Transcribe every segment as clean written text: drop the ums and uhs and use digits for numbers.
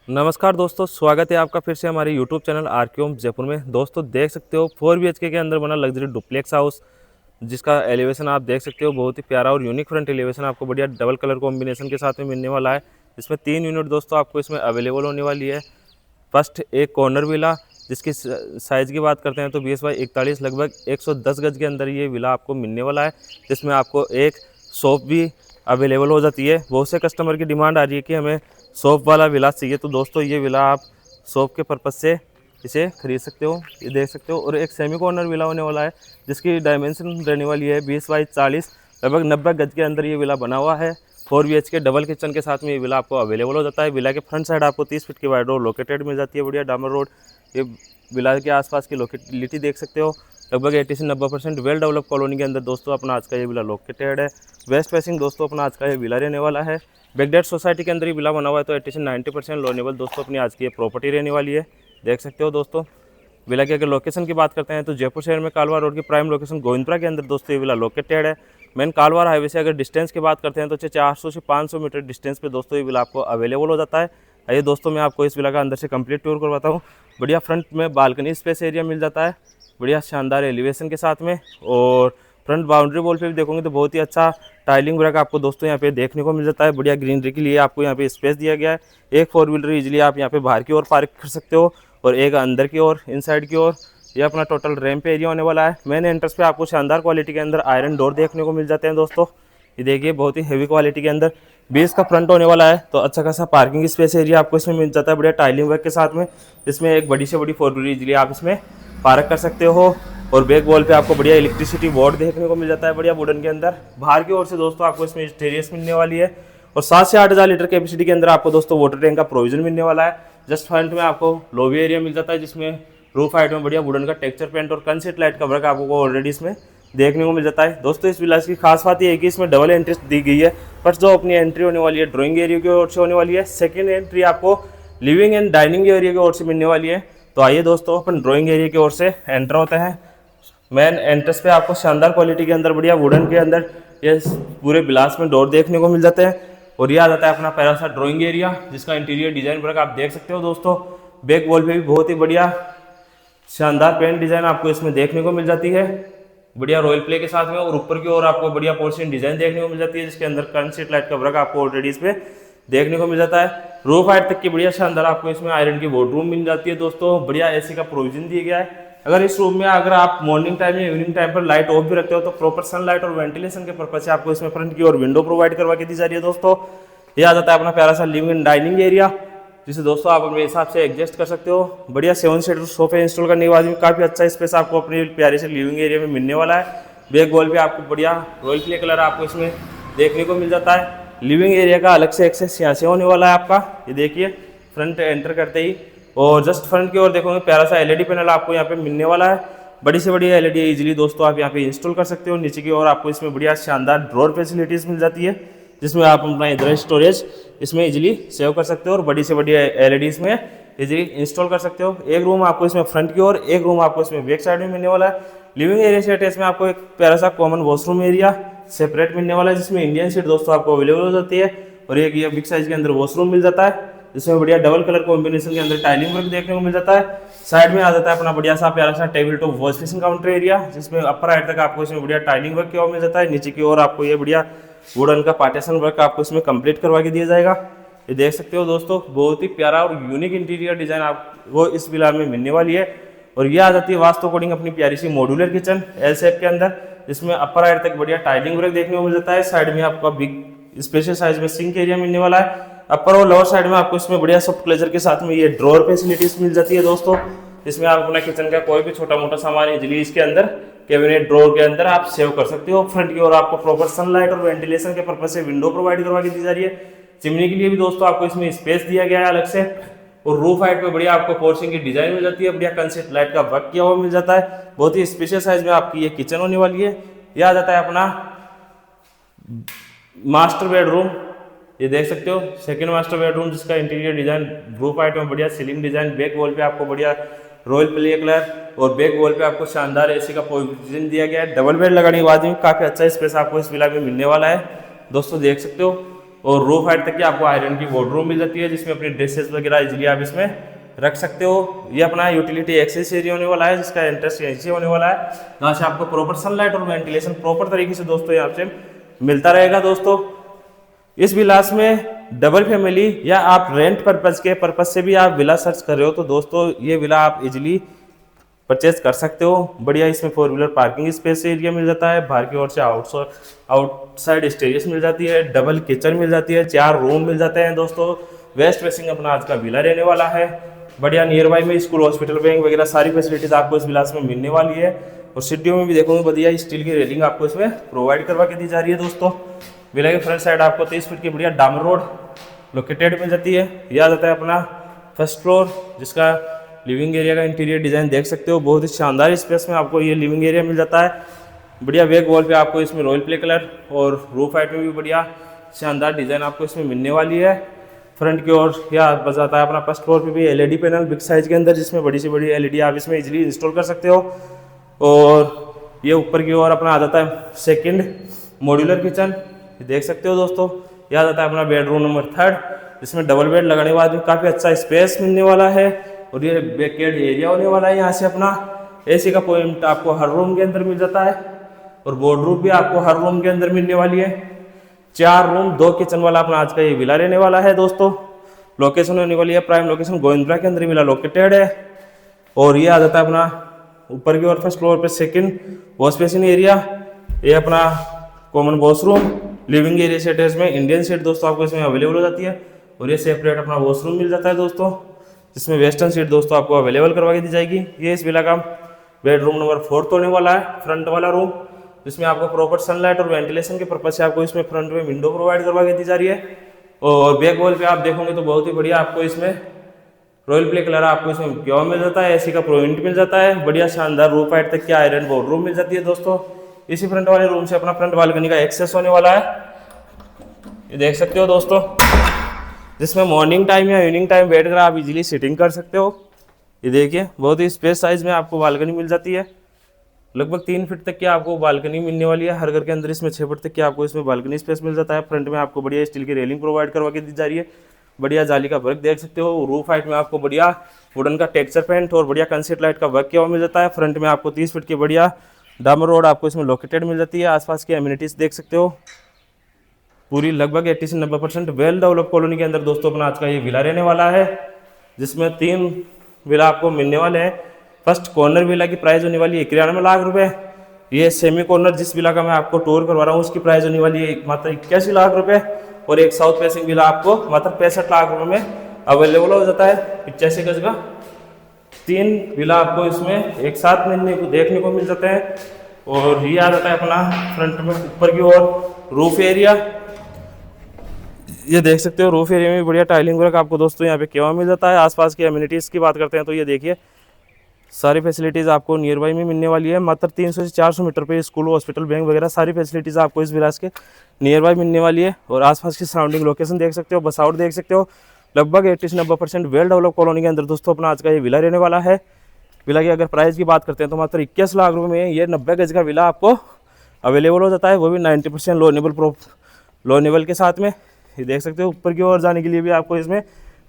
नमस्कार दोस्तों, स्वागत है आपका फिर से हमारे YouTube channel RK home Jaipur में। दोस्तों देख सकते हो 4 BHK के अंदर बना लग्जरी डुप्लेक्स हाउस, जिसका एलिवेशन आप देख सकते हो। बहुत ही प्यारा और यूनिक फ्रंट एलिवेशन आपको बढ़िया डबल कलर कॉम्बिनेशन के साथ में मिलने वाला है। इसमें 3 यूनिट दोस्तों आपको इसमें अवेलेबल होने वाली है। फर्स्ट एक कॉर्नर विला, जिसकी साइज़ की बात करते हैं तो 20x41 लगभग 110 गज के अंदर ये विला आपको मिलने वाला है, जिसमें आपको एक शॉप भी अवेलेबल हो जाती है। बहुत से कस्टमर की डिमांड आ रही है कि हमें शॉप वाला विला चाहिए, तो दोस्तों ये विला आप शॉप के पर्पज़ से इसे खरीद सकते हो, ये देख सकते हो। और एक सेमी कॉर्नर विला होने वाला है, जिसकी डायमेंशन रहने वाली है 20x40 लगभग 90 गज के अंदर ये विला बना हुआ है। 4 BHK डबल किचन के साथ में ये विला आपको अवेलेबल हो जाता है। विला के फ्रंट साइड आपको 30 फीट की वाइड रोड लोकेटेड मिल जाती है, बढ़िया डामर रोड। ये विला के आसपास की लोकेलिटी देख सकते हो, लगभग 80 से 90% वेल डेवलप कॉलोनी के अंदर दोस्तों अपना आज का ये विला लोकेटेड है। वेस्ट फेसिंग दोस्तों अपना आज का ये विला रहने वाला है। बैकडेट सोसाइटी के अंदर ये विला बना हुआ है, तो 80 से 90% लोनेबल दोस्तों अपनी आज की ये प्रॉपर्टी रहने वाली है, देख सकते हो दोस्तों। विला की अगर लोकेशन की बात करते हैं तो जयपुर शहर में कालवा रोड की प्राइम लोकेशन गोविंदपुरा के अंदर दोस्तों ये विला लोकेटेड है। मेन कालवार हाईवे से अगर डिस्टेंस की बात करते हैं तो 400 से 500 मीटर डिस्टेंस पे दोस्तों ये विला आपको अवेलेबल हो जाता है। आइए दोस्तों मैं आपको इस विला का अंदर से कंप्लीट टूर करवाता हूँ। बढ़िया फ्रंट में बालकनी स्पेस एरिया मिल जाता है, बढ़िया शानदार एलिवेशन के साथ में। और फ्रंट बाउंड्री वॉल पे भी देखोगे तो बहुत ही अच्छा टाइलिंग वर्क आपको दोस्तों यहाँ पे देखने को मिल जाता है। बढ़िया ग्रीनरी के लिए आपको यहाँ पे स्पेस दिया गया है। एक 4 व्हीलर इजीली आप यहाँ पे बाहर की ओर पार्क कर सकते हो, और एक अंदर की ओर इनसाइड की ओर। ये अपना टोटल रैंप एरिया होने वाला है। मेन एंट्रेंस पे आपको शानदार क्वालिटी के अंदर आयरन डोर देखने को मिल जाते हैं दोस्तों। ये देखिए बहुत ही हेवी क्वालिटी के अंदर 20 का फ्रंट होने वाला है, तो अच्छा खासा पार्किंग स्पेस एरिया आपको इसमें मिल जाता है बढ़िया टाइलिंग वर्क के साथ में। इसमें एक बड़ी से बड़ी 4 व्हीलर इजीली आप इसमें पार्क कर सकते हो। और बैक वॉल पे आपको बढ़िया इलेक्ट्रिसिटी बोर्ड देखने को मिल जाता है बढ़िया वुडन के अंदर। बाहर की ओर से दोस्तों आपको इसमें टेरेस मिलने वाली है, और 7 से 8 हज़ार लीटर कैपेसिटी के अंदर आपको दोस्तों वाटर टैंक का प्रोविजन मिलने वाला है। जस्ट फ्रंट में आपको लॉबी एरिया मिल जाता है, जिसमें रूफ हाइट में बढ़िया वुडन का टेक्सचर पेंट और कंसेट लाइट का वर्क आपको ऑलरेडी इसमें देखने को मिल जाता है। दोस्तों इस विला की खास बात यह है कि इसमें डबल एंट्री दी गई है। फर्स्ट जो अपनी एंट्री होने वाली है ड्राइंग एरिया की ओर से होने वाली है, सेकेंड एंट्री आपको लिविंग एंड डाइनिंग एरिया की ओर से मिलने वाली है। तो आइए दोस्तों अपन ड्राइंग एरिया की ओर से एंटर होते हैं। मेन एंट्रेंस पे आपको शानदार क्वालिटी के अंदर बढ़िया वुडन के अंदर ये पूरे ग्लास में डोर देखने को मिल जाते हैं। और ये आ जाता है अपना प्यारा सा ड्राइंग एरिया, जिसका इंटीरियर डिजाइन वर्क आप देख सकते हो दोस्तों। बैक वॉल पे भी बहुत ही बढ़िया शानदार पेंट डिजाइन आपको इसमें देखने को मिल जाती है, बढ़िया रॉयल प्ले के साथ में। और ऊपर की ओर आपको बढ़िया पोर्शन डिजाइन देखने को मिल जाती है, जिसके अंदर कंसेट लाइट का वर्क आपको ऑलरेडी इसमें देखने को मिल जाता है। रूफ हाइट तक की बढ़िया शानदार आपको इसमें आयरन की वार्डरूम मिल जाती है दोस्तों। बढ़िया एसी का प्रोविजन दिया गया है। अगर इस रूम में अगर आप मॉर्निंग टाइम या इवनिंग टाइम पर लाइट ऑफ भी रखते हो, तो प्रॉपर सनलाइट और वेंटिलेशन के पर्पज से आपको इसमें फ्रंट की ओर विंडो प्रोवाइड करवा के दी जा रही है दोस्तों। ये आ जाता है अपना प्यारा सा लिविंग एंड डाइनिंग एरिया, जिसे दोस्तों आप अपने हिसाब से एडजस्ट कर सकते हो। बढ़िया 7 सीटर सोफे इंस्टॉल करने के बाद में काफी अच्छा स्पेस आपको अपने प्यारे से लिविंग एरिया में मिलने वाला है। बैक वॉल पे आपको बढ़िया रॉयल प्ले कलर आपको इसमें देखने को मिल जाता है। लिविंग एरिया का अलग से एक्सेस यहाँ से होने वाला है आपका, ये देखिए फ्रंट एंटर करते ही। और जस्ट फ्रंट की ओर देखोगे प्यारा सा एलईडी पैनल आपको यहाँ पे मिलने वाला है। बड़ी से बड़ी एलईडी इजीली दोस्तों आप यहाँ पे इंस्टॉल कर सकते हो। नीचे की ओर आपको इसमें बढ़िया शानदार ड्रॉर फैसिलिटीज मिल जाती है, जिसमें आप अपना इधर स्टोरेज इसमें इजीली सेव कर सकते हो, और बड़ी से बड़ी एलईडी इसमें इजीली इंस्टॉल कर सकते हो। एक रूम आपको इसमें फ्रंट की ओर, एक रूम आपको इसमें बैक साइड में मिलने वाला है। लिविंग एरिया से अटैच में आपको एक प्यारा सा कॉमन वॉशरूम एरिया सेपरेट मिलने वाला है, जिसमें इंडियन सीट दोस्तों आपको अवेलेबल हो जाती है। और एक ये बिग साइज के अंदर वॉशरूम मिल जाता है, जिसमें बढ़िया डबल कलर कॉम्बिनेशन के अंदर टाइलिंग वर्क देखने को मिल जाता है। साइड में आ जाता है अपना बढ़िया सा प्यारा सा table top wash basin counter area, जिसमें अपर हाइट तक आपको इसमें बढ़िया टाइलिंग वर्क किया हुआ मिल जाता है। नीचे की ओर आपको ये बढ़िया वुडन का पार्टीशन वर्क आपको इसमें कंप्लीट करवा के दिया जाएगा। ये देख सकते हो दोस्तों, बहुत ही प्यारा और यूनिक इंटीरियर डिजाइन आपको इस विला में मिलने वाली है। और ये आ जाती है वास्तु अकॉर्डिंग अपनी प्यारी सी मॉड्यूलर किचन एल शेप के अंदर, जिसमें अपर हाइट तक बढ़िया टाइलिंग वर्क देखने को मिल जाता है। साइड में आपका बिग स्पेशल साइज में सिंक एरिया मिलने वाला है। अपर और लोअर साइड में आपको इसमें बढ़िया सॉफ्ट क्लोजर के साथ में ये ड्रॉर फैसिलिटीज मिल जाती है दोस्तों, जिसमें आप अपना किचन का कोई भी छोटा मोटा सामान इजीली इसके अंदर कैबिनेट ड्रॉर के अंदर आप सेव कर सकते हो। फ्रंट की ओर आपको प्रॉपर सनलाइट और वेंटिलेशन के पर्पज से विंडो प्रोवाइड करवा के दी जा रही है। चिमनी के लिए भी दोस्तों आपको इसमें स्पेस दिया गया है अलग से। और रूफ हाइट पे बढ़िया आपको पोर्चिंग की डिजाइन मिल जाती है, बढ़िया कंसेप्ट लाइट का वर्क किया हुआ मिल जाता है। बहुत ही स्पेशल साइज में आपकी ये किचन होने वाली है। यह आ जाता है अपना मास्टर बेडरूम, ये देख सकते हो सेकंड मास्टर बेडरूम, जिसका इंटीरियर डिजाइन रूफ हाइट में बढ़िया सीलिंग डिजाइन। बैक वॉल पे आपको बढ़िया रॉयल प्ले कलर, और बैक वॉल पे आपको शानदार एसी का प्रोविजन दिया गया है। डबल बेड लगाने के बाद में काफी अच्छा स्पेस आपको इस विला में मिलने वाला है दोस्तों, देख सकते हो। और रूफ हाइट तक की आपको आयरन की वार्डरोब मिल जाती है, जिसमें अपनी ड्रेसेस वगैरह इजीली आप इसमें रख सकते हो। ये अपना यूटिलिटी एक्सेस एरिया होने वाला है, जिसका एंट्रेंस यहीं से होने वाला है, जहाँ से आपको प्रॉपर सनलाइट और वेंटिलेशन प्रॉपर तरीके से दोस्तों यहाँ से मिलता रहेगा। दोस्तों इस विलास में डबल फैमिली या आप रेंट पर्पज से भी आप विला सर्च कर रहे हो तो दोस्तों ये विला आप इजीली परचेज कर सकते हो। बढ़िया इसमें 4 व्हीलर पार्किंग स्पेस एरिया मिल जाता है, बाहर की ओर से आउटसाइड स्टेजेस मिल जाती है, डबल किचन मिल जाती है, 4 रूम मिल जाते हैं। दोस्तों वेस्ट फेसिंग अपना आज का विला रहने वाला है। बढ़िया नियर बाई में स्कूल, हॉस्पिटल, बैंक वगैरह सारी फैसिलिटीज आपको इस विलास में मिलने वाली है। और सीढ़ियों में भी देखोगे बढ़िया स्टील की रेलिंग आपको इसमें प्रोवाइड करवा के दी जा रही है। दोस्तों विला के फ्रंट साइड आपको 30 फीट की बढ़िया डामर रोड लोकेटेड मिल जाती है। यह आ जाता है अपना फर्स्ट फ्लोर, जिसका लिविंग एरिया का इंटीरियर डिजाइन देख सकते हो, बहुत ही शानदार स्पेस में आपको ये लिविंग एरिया मिल जाता है। बढ़िया बैक वॉल पे आपको इसमें रॉयल प्ले कलर और रूफ हाइट में भी बढ़िया शानदार डिजाइन आपको इसमें मिलने वाली है। फ्रंट की ओर यह बस आता है अपना फर्स्ट फ्लोर पे भी एलईडी पैनल बिग साइज के अंदर, जिसमें बड़ी से बड़ी एलईडी आप इसमें इजीली इंस्टॉल कर सकते हो। और ये ऊपर की ओर अपना आ जाता है सेकंड मॉड्यूलर किचन, देख सकते हो दोस्तों। यह आ जाता है अपना बेडरूम नंबर 3, जिसमें डबल बेड लगाने के बाद काफ़ी अच्छा स्पेस मिलने वाला है। और ये बैकयार्ड एरिया होने वाला है। यहाँ से अपना एसी का पॉइंट आपको हर रूम के अंदर मिल जाता है और वार्डरोब भी आपको हर रूम के अंदर मिलने वाली है। 4 रूम 2 किचन वाला अपना आज का ये विला रहने वाला है। दोस्तों लोकेशन होने वाली है प्राइम लोकेशन गोविंदपुरा के अंदर विला लोकेटेड है। और ये आ जाता है अपना ऊपर की ओर फर्स्ट फ्लोर पे सेकंड वॉश बेसिन एरिया। ये अपना कॉमन वॉशरूम, लिविंग एरिया से अटैच में इंडियन सीट दोस्तों आपको इसमें अवेलेबल हो जाती है। और ये सेपरेट अपना वॉशरूम मिल जाता है दोस्तों, जिसमें वेस्टर्न सीट दोस्तों आपको अवेलेबल करवा के दी जाएगी। ये इस विला का बेडरूम नंबर 4 होने वाला है, फ्रंट वाला रूम, जिसमें आपको प्रॉपर सनलाइट और वेंटिलेशन के पर्पज से आपको इसमें फ्रंट में विंडो प्रोवाइड करवा के दी जा रही है। और बैक वॉल पे आप देखोगे तो बहुत ही बढ़िया आपको इसमें रॉयल प्ले कलर आपको इसमें क्यों मिल जाता है, एसी का प्रोविंट मिल जाता है, बढ़िया शानदार रूफ हाइट तक की आयरन वार्डरोब मिल जाती है। दोस्तों इसी फ्रंट वाले रूम से अपना फ्रंट बालकनी का एक्सेस होने वाला है, ये देख सकते हो दोस्तों, जिसमें मॉर्निंग टाइम या इवनिंग टाइम बैठकर आप इजीली सिटिंग कर सकते हो। ये देखिए बहुत ही स्पेस साइज में आपको बालकनी मिल जाती है। लगभग 3 फीट तक की आपको बालकनी मिलने वाली है। हर घर के अंदर इसमें 6 फीट तक की आपको इसमें बालकनी स्पेस मिल जाता है। फ्रंट में आपको बढ़िया स्टील की रेलिंग प्रोवाइड करवा के दी जा रही है। बढ़िया जाली का वर्क देख सकते हो। रूफ हाइट में आपको बढ़िया वुडन का टेक्सचर पेंट और बढ़िया कंसीट लाइट का वर्क किया हुआ मिल जाता है। फ्रंट में आपको 30 फीट की बढ़िया डामर रोड आपको इसमें लोकेटेड मिल जाती है। आसपास की एमिनिटीज देख सकते हो, पूरी लगभग 80 से 90% वेल डेवलप कॉलोनी के अंदर दोस्तों अपना आज का ये विला रहने वाला है, जिसमें 3 विला आपको मिलने वाले हैं। फर्स्ट कॉर्नर विला की प्राइस होने वाली है 91 लाख रुपए। ये सेमी कॉर्नर जिस विला का मैं आपको टूर करवा रहा हूँ उसकी प्राइस होने वाली है मात्र 81 लाख रुपए। और एक साउथ फेसिंग विला आपको मात्र 65 लाख रुपए में अवेलेबल हो जाता है। 85 गज का 3 विला आपको इसमें एक साथ मिलने को देखने को मिल जाते हैं। और ये आ जाता है अपना फ्रंट में ऊपर की ओर रूफ एरिया, ये देख सकते हो। रूफ एरिया में बढ़िया टाइलिंग वर्क आपको दोस्तों यहाँ पे क्यों मिल जाता है। आसपास की एमिनिटीज़ की बात करते हैं तो ये देखिए सारी फैसिलिटीज़ आपको नियर बाई में मिलने वाली है। मात्र 300 से 400 मीटर पे स्कूल, हॉस्पिटल, बैंक वगैरह सारी फैसिलिटीज़ आपको इस विलास के नियर बाई मिलने वाली है। और आसपास की सराउंडिंग लोकेशन देख सकते हो, बस आउट देख सकते हो। लगभग 80 से 90% वेल डेवलप कॉलोनी के अंदर दोस्तों अपना आज का ये विला रहने वाला है। विला की अगर प्राइस की बात करते हैं तो मात्र 21 लाख रुपये में ये 90 गज का विला आपको अवेलेबल हो जाता है, वो भी 90% लोनेबल के साथ में। ये देख सकते हो ऊपर की ओर जाने के लिए भी आपको इसमें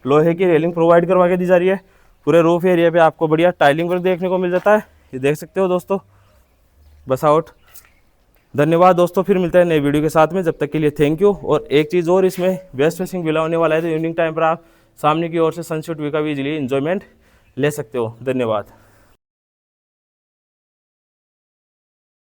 लोहे की रेलिंग प्रोवाइड करवा के दी जा रही है। पूरे रूफ एरिया पे आपको बढ़िया टाइलिंग वर्क देखने को मिल जाता है, ये देख सकते हो दोस्तों। बस आउट। धन्यवाद दोस्तों, फिर मिलते हैं नए वीडियो के साथ में, जब तक के लिए थैंक यू। और एक चीज़ और, इसमें वेस्ट फेसिंग विला होने वाला है तो इवनिंग टाइम पर आप सामने की ओर से सनसेट व्यू का भी इजीली एंजॉयमेंट ले सकते हो। धन्यवाद।